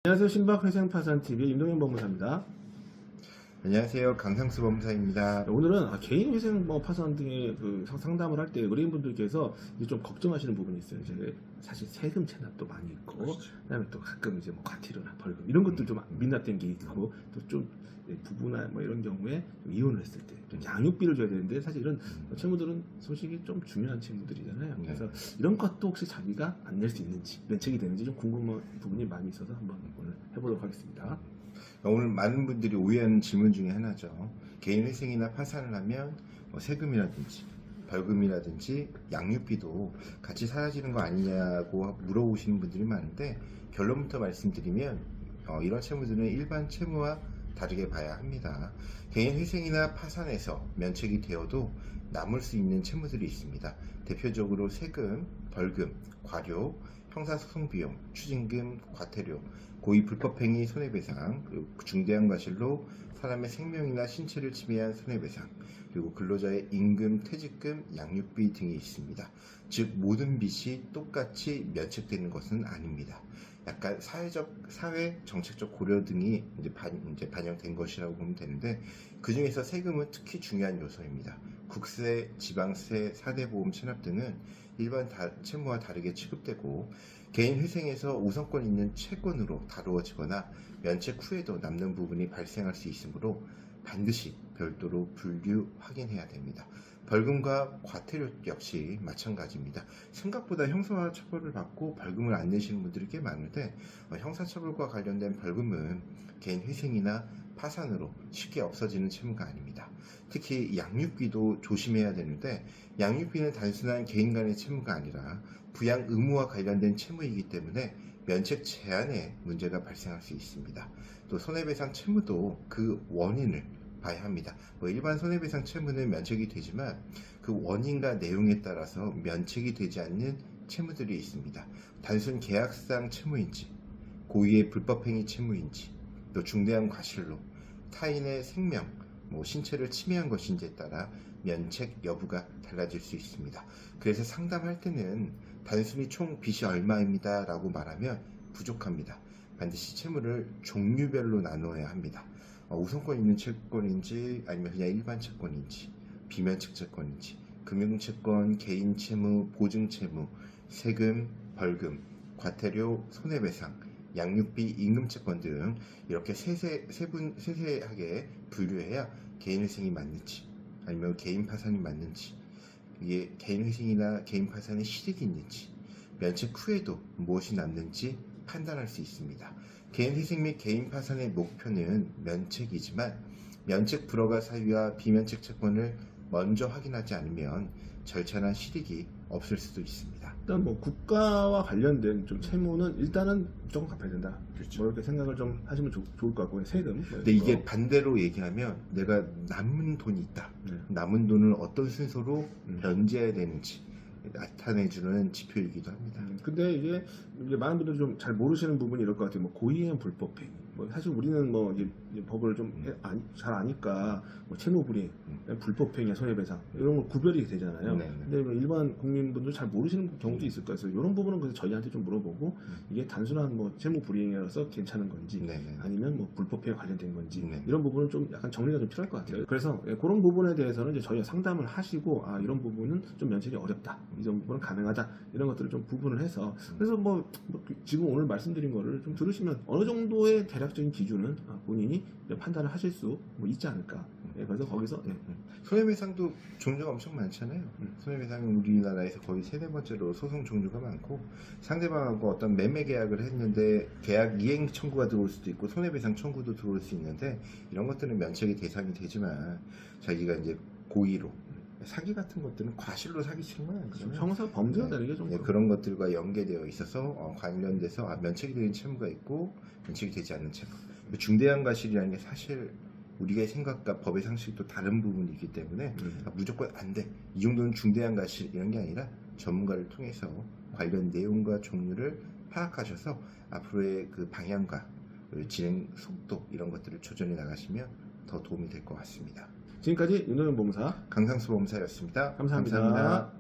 안녕하세요. 신박회생파산TV 임동현 법무사입니다. 안녕하세요. 강상수 법무사입니다. 오늘은 개인 회생 파산 등의 그 상담을 할 때 의뢰인분들께서 이제 좀 걱정하시는 부분이 있어요. 이제 사실 세금 체납도 많이 있고, 그렇죠. 그다음에 또 가끔 이제 과태료나 벌금 이런 것들 좀 민납된 게 있고, 또 좀 부부나 이런 경우에 좀 이혼을 했을 때 좀 양육비를 줘야 되는데 사실 이런 채무들은 솔직히 좀 중요한 채무들이잖아요. 네. 그래서 이런 것도 혹시 자기가 안 낼 수 있는지 면책이 되는지 좀 궁금한 부분이 많이 있어서 한번 오늘 해보도록 하겠습니다. 오늘 많은 분들이 오해하는 질문 중에 하나죠. 개인 회생이나 파산을 하면 세금이라든지 벌금이라든지 양육비도 같이 사라지는 거 아니냐고 물어보시는 분들이 많은데, 결론부터 말씀드리면 이런 채무들은 일반 채무와 다르게 봐야 합니다. 개인 회생이나 파산에서 면책이 되어도 남을 수 있는 채무들이 있습니다. 대표적으로 세금, 벌금, 과료, 형사소송비용, 추징금, 과태료, 고의 불법행위 손해배상, 그리고 중대한 과실로 사람의 생명이나 신체를 침해한 손해배상, 그리고 근로자의 임금, 퇴직금, 양육비 등이 있습니다. 즉 모든 빚이 똑같이 면책되는 것은 아닙니다. 약간 사회 정책적 고려 등이 이제 반영된 것이라고 보면 되는데, 그 중에서 세금은 특히 중요한 요소입니다. 국세, 지방세, 사대보험 체납 등은 일반 채무와 다르게 취급되고, 개인 회생에서 우선권 있는 채권으로 다루어지거나 면책 후에도 남는 부분이 발생할 수 있으므로 반드시 별도로 분류 확인해야 됩니다. 벌금과 과태료 역시 마찬가지입니다. 생각보다 형사 처벌을 받고 벌금을 안 내시는 분들이 꽤 많은데, 형사처벌과 관련된 벌금은 개인 회생이나 파산으로 쉽게 없어지는 채무가 아닙니다. 특히 양육비도 조심해야 되는데, 양육비는 단순한 개인 간의 채무가 아니라 부양 의무와 관련된 채무이기 때문에 면책 제한에 문제가 발생할 수 있습니다. 또 손해배상 채무도 그 원인을 봐야 합니다. 일반 손해배상 채무는 면책이 되지만 그 원인과 내용에 따라서 면책이 되지 않는 채무들이 있습니다. 단순 계약상 채무인지, 고의의 불법행위 채무인지, 또 중대한 과실로 타인의 생명, 신체를 침해한 것인지에 따라 면책 여부가 달라질 수 있습니다. 그래서 상담할 때는 단순히 총 빚이 얼마입니다 라고 말하면 부족합니다. 반드시 채무를 종류별로 나누어야 합니다. 우선권 있는 채권인지, 아니면 그냥 일반 채권인지, 비면책 채권인지, 금융채권, 개인 채무, 보증채무, 세금, 벌금, 과태료, 손해배상, 양육비, 임금채권 등 이렇게 세세하게 분류해야 개인 회생이 맞는지, 아니면 개인 파산이 맞는지, 이게 개인 회생이나 개인 파산의 실익이 있는지, 면책 후에도 무엇이 남는지 판단할 수 있습니다. 개인 회생 및 개인 파산의 목표는 면책이지만, 면책 불허가 사유와 비면책 채권을 먼저 확인하지 않으면 절차나 실익이 없을 수도 있습니다. 일단 국가와 관련된 좀 채무는 일단은 무조건 갚아야 된다. 그렇죠. 이렇게 생각을 좀 하시면 좋을 것 같고, 세금. 근데 이게 반대로 얘기하면 내가 남은 돈이 있다. 네. 남은 돈을 어떤 순서로 변제해야 되는지 나타내주는 지표이기도 합니다. 근데 이게 많은 분들이 좀 잘 모르시는 부분이 이럴 것 같아요. 고의행 불법행위. 사실 우리는 이제 법을 좀 잘 아니까 채무불이행, 불법행위, 손해배상 이런 거 구별이 되잖아요. 네. 근데 일반 국민분들 잘 모르시는 경우도 있을 거예요. 그래서 이런 부분은 그래서 저희한테 좀 물어보고, 이게 단순한 채무불이행이라서 괜찮은 건지, 아니면 불법행위 관련된 건지, 이런 부분은 좀 약간 정리가 좀 필요할 것 같아요. 그래서 그런 부분에 대해서는 이제 저희가 상담을 하시고, 이런 부분은 좀 면책이 어렵다, 이 부분은 가능하다, 이런 것들을 좀 구분을 해서, 그래서 지금 오늘 말씀드린 거를 좀 들으시면 어느 정도의 대략적인 기준은 본인이 판단을 하실 수 있지 않을까. 그래서 거기서 손해배상도 종류가 엄청 많잖아요. 손해배상은 우리나라에서 거의 세네 번째로 소송 종류가 많고, 상대방하고 어떤 매매 계약을 했는데 계약 이행 청구가 들어올 수도 있고 손해배상 청구도 들어올 수 있는데, 이런 것들은 면책이 대상이 되지만, 자기가 이제 고의로 사기 같은 것들은 과실로 사기치는 건 아니잖아요. 형사 범죄가 되는 게 좀 그런 것들과 연계되어 있어서 관련돼서 면책이 되는 채무가 있고 면책이 되지 않는 채무. 중대한 과실이라는 게 사실 우리의 생각과 법의 상식도 다른 부분이기 때문에 무조건 안 돼, 이 정도는 중대한 과실, 이런 게 아니라 전문가를 통해서 관련 내용과 종류를 파악하셔서 앞으로의 그 방향과 진행 속도, 이런 것들을 조절해 나가시면 더 도움이 될 것 같습니다. 지금까지 임동현 법무사 강상수 법무사였습니다. 감사합니다.